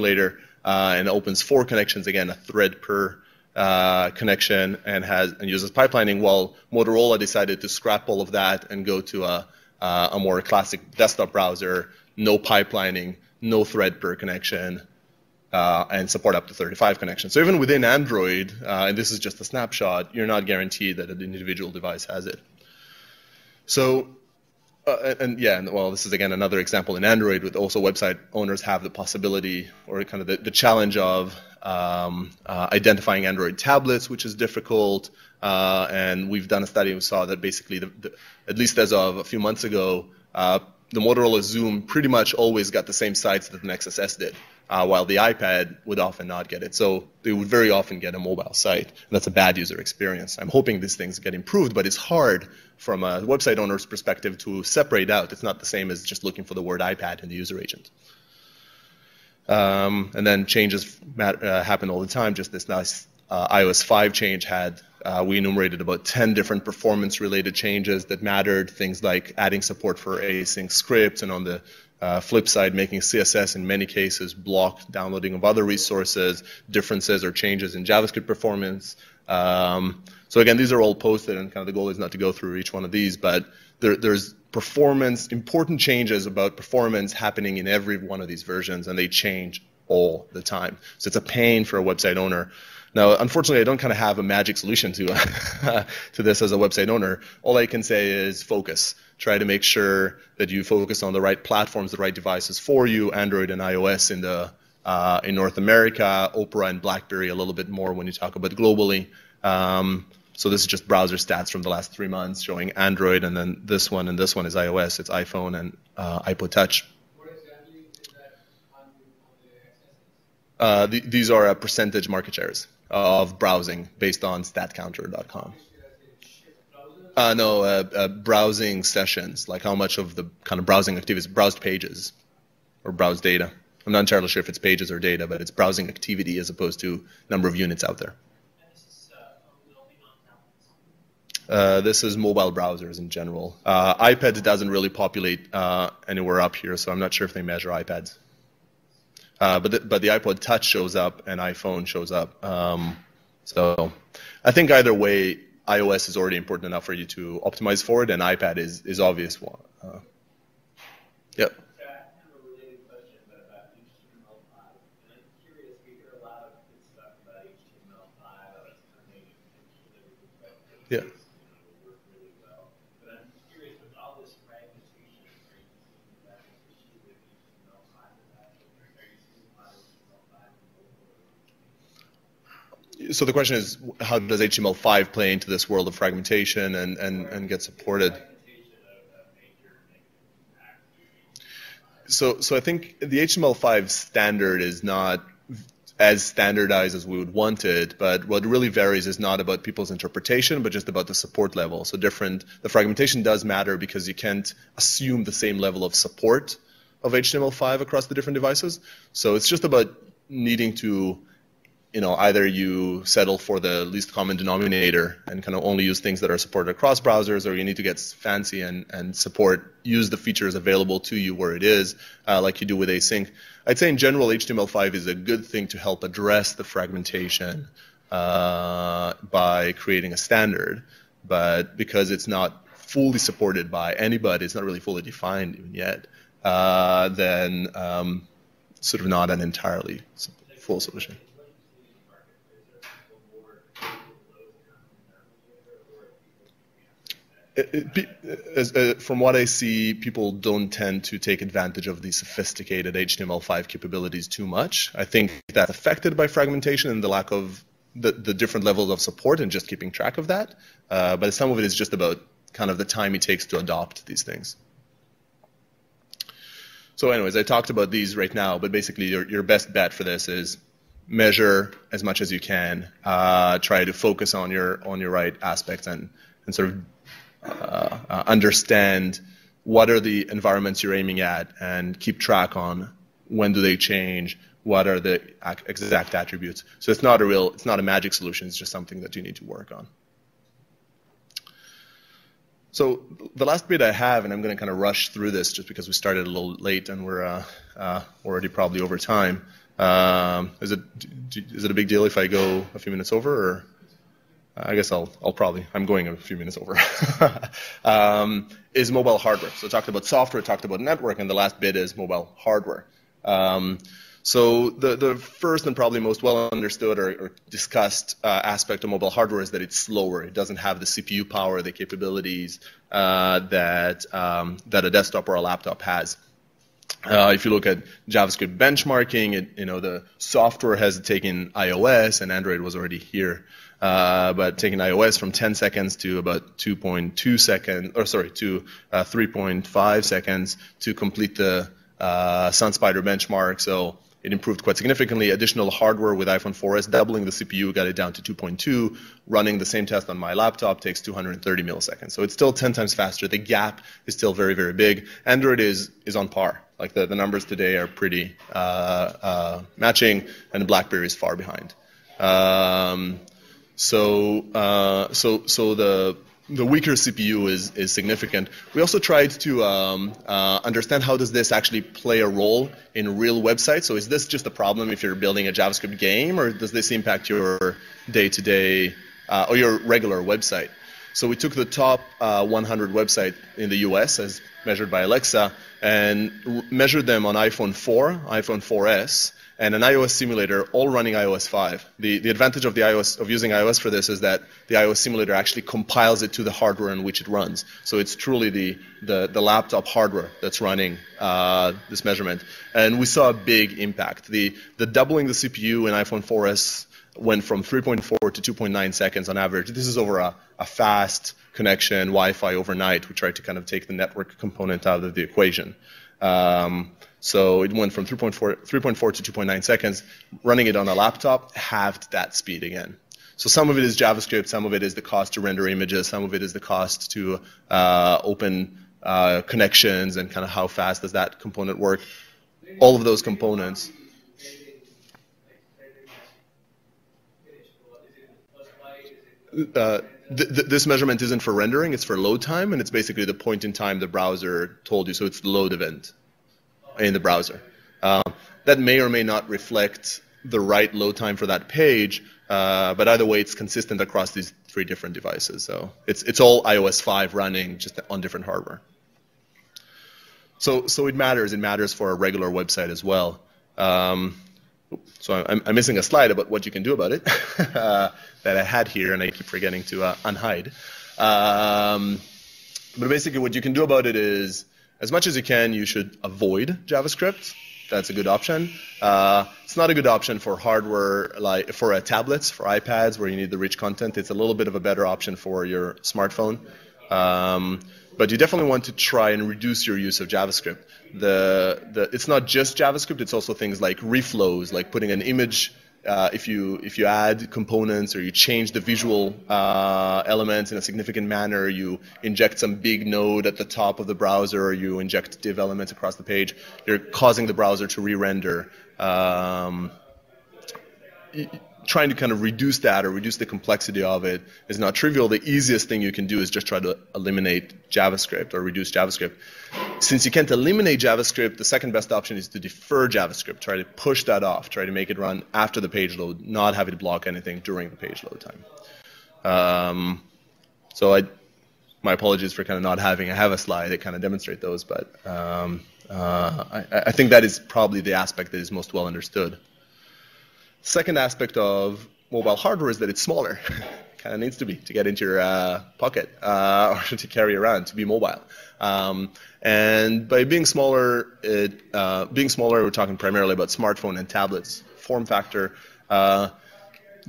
and opens 4 connections, again, a thread per connection, and uses pipelining, while Motorola decided to scrap all of that and go to a more classic desktop browser, no pipelining, no thread per connection, and support up to 35 connections. So even within Android, and this is just a snapshot, you're not guaranteed that an individual device has it. So, well, this is again another example in Android, with also website owners have the possibility, or kind of the challenge of identifying Android tablets, which is difficult. And we've done a study and we saw that basically, at least as of a few months ago, the Motorola Zoom pretty much always got the same sites that the Nexus S did, while the iPad would often not get it. So they would very often get a mobile site, and that's a bad user experience. I'm hoping these things get improved, but it's hard from a website owner's perspective to separate out. It's not the same as just looking for the word iPad in the user agent. And then changes happen all the time. Just this nice iOS 5 change we enumerated about 10 different performance-related changes that mattered, things like adding support for async scripts, and on the flip side, making CSS in many cases block downloading of other resources, differences or changes in JavaScript performance. So again, these are all posted, and kind of the goal is not to go through each one of these, but there's important changes about performance happening in every one of these versions, and they change all the time. So it's a pain for a website owner. Now, unfortunately, I don't kind of have a magic solution to to this as a website owner. All I can say is focus. Try to make sure that you focus on the right platforms, the right devices for you, Android and iOS in North America, Opera and BlackBerry a little bit more when you talk about globally. So this is just browser stats from the last 3 months showing Android, and then this one and this one is iOS. It's iPhone and iPod Touch. What exactly is that on the XSS? These are percentage market shares of browsing based on statcounter.com. Browsing sessions, like how much of the kind of browsing activity is browsed pages or browsed data. I'm not entirely sure if it's pages or data, but it's browsing activity as opposed to number of units out there. And this is only on tablets? This is mobile browsers in general. iPad doesn't really populate anywhere up here, so I'm not sure if they measure iPads. But the iPod Touch shows up and iPhone shows up. So I think either way, iOS is already important enough for you to optimize for it, and iPad is obvious one. Yep. So I have a related question, but about HTML5. And I'm curious, we hear a lot of good stuff about HTML5, how it's coming, and Yeah. will work really well. But I'm curious, with all this fragmentation, are you seeing that issue with HTML5 with that? Are you seeing a lot of HTML5 in mobile? So the question is, how does HTML5 play into this world of fragmentation and get supported? So I think the HTML5 standard is not as standardized as we would want it, but what really varies is not about people's interpretation, but just about the support level. So the fragmentation does matter because you can't assume the same level of support of HTML5 across the different devices. So it's just about needing to, either you settle for the least common denominator and kind of only use things that are supported across browsers, or you need to get fancy and use the features available to you where it is, like you do with Async. I'd say in general, HTML5 is a good thing to help address the fragmentation by creating a standard, but because it's not fully supported by anybody, it's not really fully defined even yet, then sort of not an entirely full solution. From what I see, people don't tend to take advantage of the sophisticated HTML5 capabilities too much. I think that's affected by fragmentation and the lack of the different levels of support and just keeping track of that. But some of it is just about kind of the time it takes to adopt these things. So anyways, I talked about these right now, but basically your best bet for this is measure as much as you can, try to focus on your right aspects and sort of understand what are the environments you're aiming at and keep track on when do they change, what are the exact attributes. So it's not a magic solution, it's just something that you need to work on. So the last bit I have, and I'm going to kind of rush through this just because we started a little late and we're already probably over time. Is it a big deal if I go a few minutes over, or? I guess I'm going a few minutes over, is mobile hardware. So I talked about software, talked about network, and the last bit is mobile hardware. So the first and probably most well understood or discussed aspect of mobile hardware is that it's slower. It doesn't have the CPU power, the capabilities that a desktop or a laptop has. If you look at JavaScript benchmarking, the software has taken iOS, and Android was already here. But taking iOS from 10 seconds to about 2.2 seconds, or sorry, to 3.5 seconds to complete the SunSpider benchmark. So it improved quite significantly. Additional hardware with iPhone 4S, doubling the CPU, got it down to 2.2. Running the same test on my laptop takes 230 milliseconds. So it's still 10 times faster. The gap is still very, very big. Android is on par. Like the numbers today are pretty matching, and BlackBerry is far behind. So the weaker CPU is significant. We also tried to understand how does this actually play a role in real websites. So is this just a problem if you're building a JavaScript game, or does this impact your day-to-day or your regular website? So we took the top 100 website in the US as measured by Alexa and measured them on iPhone 4, iPhone 4S, and an iOS simulator, all running iOS 5. The advantage of using iOS for this is that the iOS simulator actually compiles it to the hardware on which it runs. So it's truly the laptop hardware that's running this measurement. And we saw a big impact. The doubling the CPU in iPhone 4S went from 3.4 to 2.9 seconds on average. This is over a fast connection, Wi-Fi overnight. We tried to kind of take the network component out of the equation. So it went from 3.4 to 2.9 seconds. Running it on a laptop halved that speed again. So some of it is JavaScript, some of it is the cost to render images, some of it is the cost to open connections and kind of how fast does that component work. All of those components. This measurement isn't for rendering, it's for load time, and it's basically the point in time the browser told you, so it's the load event in the browser. That may or may not reflect the right load time for that page, but either way it's consistent across these three different devices. So it's all iOS 5 running just on different hardware. So it matters for a regular website as well. So I'm missing a slide about what you can do about it that I had here, and I keep forgetting to unhide. But basically what you can do about it is, as much as you can, you should avoid JavaScript. that's a good option. It's not a good option for hardware, like for tablets, for iPads, where you need the rich content. It's a little bit of a better option for your smartphone. But you definitely want to try and reduce your use of JavaScript. It's not just JavaScript, it's also things like reflows, like putting an image. If you add components or you change the visual elements in a significant manner, you inject some big node at the top of the browser, or you inject div elements across the page, you're causing the browser to re-render. Trying to kind of reduce that or reduce the complexity of it is not trivial. The easiest thing you can do is just try to eliminate JavaScript or reduce JavaScript. Since you can't eliminate JavaScript, the second best option is to defer JavaScript. Try to push that off. Try to make it run after the page load, not have it block anything during the page load time. My apologies for kind of not having. I have a slide that kind of demonstrate those, but I think that is probably the aspect that is most well understood. Second aspect of mobile hardware is that it's smaller. Kind of needs to be to get into your pocket or to carry around, to be mobile. And by being smaller, we're talking primarily about smartphone and tablets form factor. The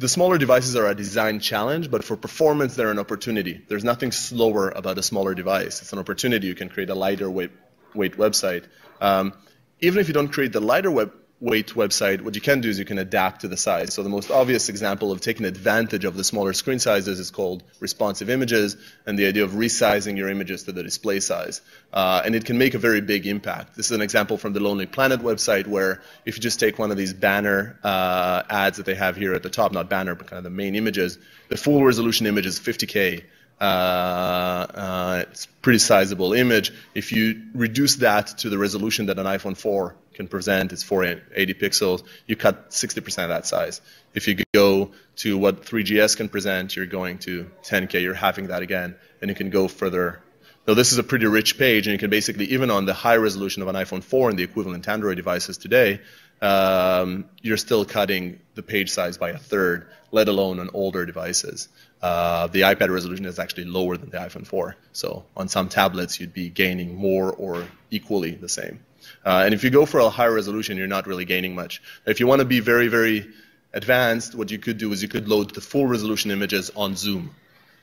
smaller devices are a design challenge, but for performance, they're an opportunity. There's nothing slower about a smaller device. It's an opportunity. You can create a lighter weight website. Even if you don't create the lighter weight website, what you can do is you can adapt to the size. So the most obvious example of taking advantage of the smaller screen sizes is called responsive images, and the idea of resizing your images to the display size. And it can make a very big impact. This is an example from the Lonely Planet website, where if you just take one of these banner ads that they have here at the top, not banner, but kind of the main images, the full resolution image is 50K. It's a pretty sizable image. If you reduce that to the resolution that an iPhone 4 can present, it's 480 pixels, you cut 60% of that size. If you go to what 3GS can present, you're going to 10K, you're halving that again, and you can go further. So this is a pretty rich page, and you can basically, even on the high resolution of an iPhone 4 and the equivalent Android devices today, you're still cutting the page size by a third, let alone on older devices. The iPad resolution is actually lower than the iPhone 4. So on some tablets, you'd be gaining more or equally the same. And if you go for a higher resolution, you're not really gaining much. If you want to be very, very advanced, what you could do is you could load the full resolution images on Zoom,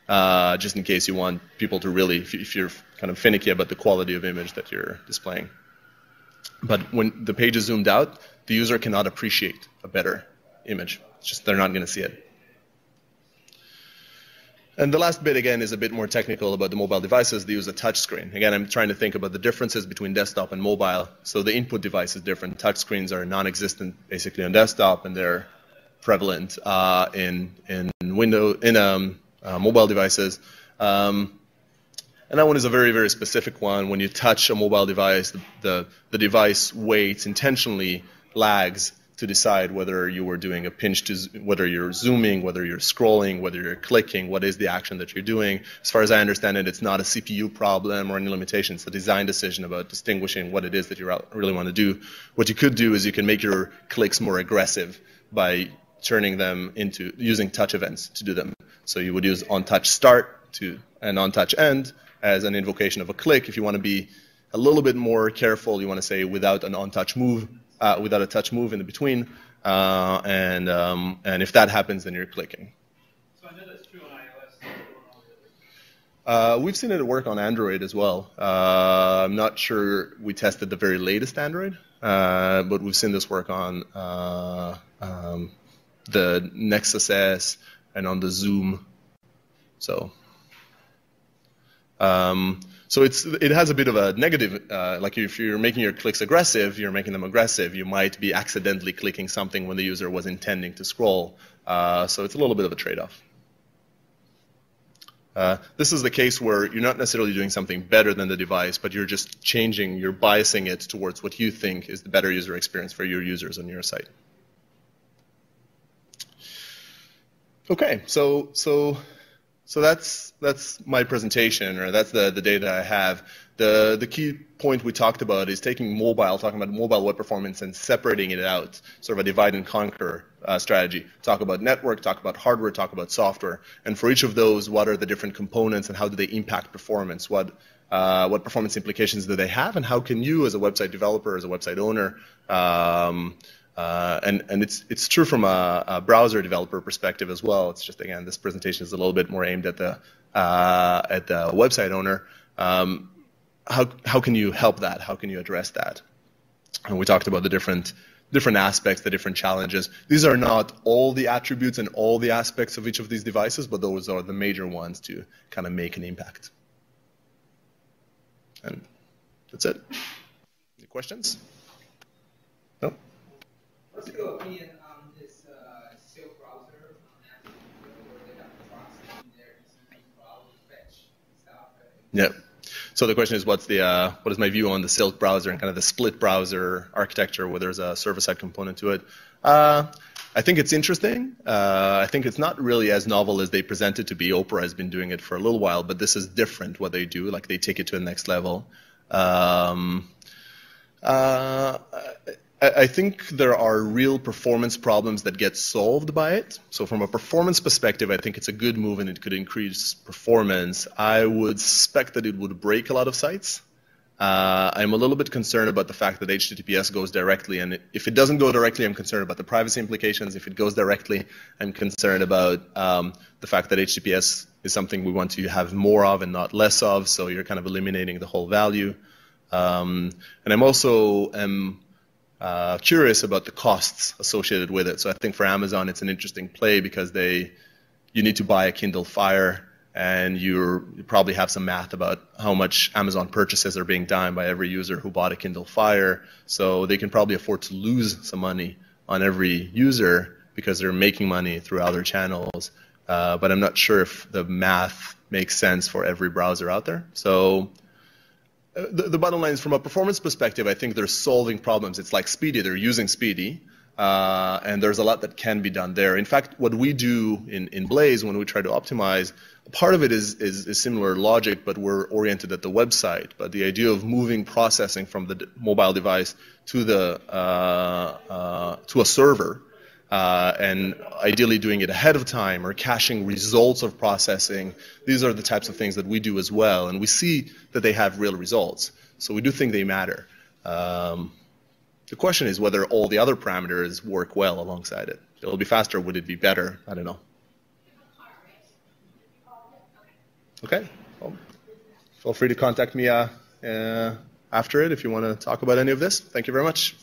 just in case you want people to really, if you're kind of finicky about the quality of image that you're displaying. But when the page is zoomed out, the user cannot appreciate a better image. It's just they're not going to see it. And the last bit, again, is a bit more technical about the mobile devices. They use a touch screen. Again, I'm trying to think about the differences between desktop and mobile. So the input device is different. Touch screens are non-existent, basically, on desktop, and they're prevalent in mobile devices. And that one is a very, very specific one. When you touch a mobile device, the device waits, intentionally lags to decide whether you were doing a pinch to, whether you're zooming, whether you're scrolling, whether you're clicking, what is the action that you're doing. As far as I understand it, it's not a CPU problem or any limitation. It's a design decision about distinguishing what it is that you really want to do. What you could do is you can make your clicks more aggressive by turning them into, using touch events to do them. So you would use on-touch start and on-touch end as an invocation of a click. If you want to be a little bit more careful, you want to say without an on-touch move, without a touch move in the between, and if that happens, then you're clicking. So I know that's true on iOS. We've seen it work on Android as well. I'm not sure we tested the very latest Android, but we've seen this work on the Nexus S and on the Zoom. So it has a bit of a negative, like if you're making your clicks aggressive, you're making them aggressive. You might be accidentally clicking something when the user was intending to scroll. So it's a little bit of a trade-off. This is the case where you're not necessarily doing something better than the device, but you're just changing, you're biasing it towards what you think is the better user experience for your users on your site. Okay, so So that's my presentation, or that's the data I have. The key point we talked about is taking mobile, talking about mobile web performance and separating it out, sort of a divide and conquer strategy. Talk about network, talk about hardware, talk about software. And for each of those, what are the different components and how do they impact performance? What performance implications do they have, and how can you as a website developer, as a website owner, and it's true from a browser developer perspective as well. It's just, again, this presentation is a little bit more aimed at the website owner. How can you help that? How can you address that? And we talked about the different aspects, the different challenges. These are not all the attributes and all the aspects of each of these devices, but those are the major ones to kind of make an impact. And that's it. Any questions? No? What's your opinion on this Silk browser where they have proxy in there using browser fetch stuff? Yeah. So the question is, what is my view on the Silk browser and kind of the split browser architecture where there's a server-side component to it? I think it's interesting. I think it's not really as novel as they present it to be. Opera has been doing it for a little while, but this is different what they do. Like, they take it to the next level. I think there are real performance problems that get solved by it. So from a performance perspective, I think it's a good move and it could increase performance. I would suspect that it would break a lot of sites. I'm a little bit concerned about the fact that HTTPS goes directly, and if it doesn't go directly, I'm concerned about the privacy implications. If it goes directly, I'm concerned about the fact that HTTPS is something we want to have more of and not less of, so you're kind of eliminating the whole value. And I'm also curious about the costs associated with it. So I think for Amazon, it's an interesting play because you need to buy a Kindle Fire, and you probably have some math about how much Amazon purchases are being done by every user who bought a Kindle Fire. So they can probably afford to lose some money on every user because they're making money through other channels. But I'm not sure if the math makes sense for every browser out there. So the bottom line is, from a performance perspective, I think they're solving problems. It's like Speedy. They're using Speedy. And there's a lot that can be done there. In fact, what we do in Blaze when we try to optimize, part of it is similar logic, but we're oriented at the website. But the idea of moving processing from the mobile device to a server, and ideally doing it ahead of time, or caching results of processing, these are the types of things that we do as well. And we see that they have real results. So we do think they matter. The question is whether all the other parameters work well alongside it. It'll be faster. Would it be better? I don't know. Okay. Well, feel free to contact me after it if you want to talk about any of this. Thank you very much.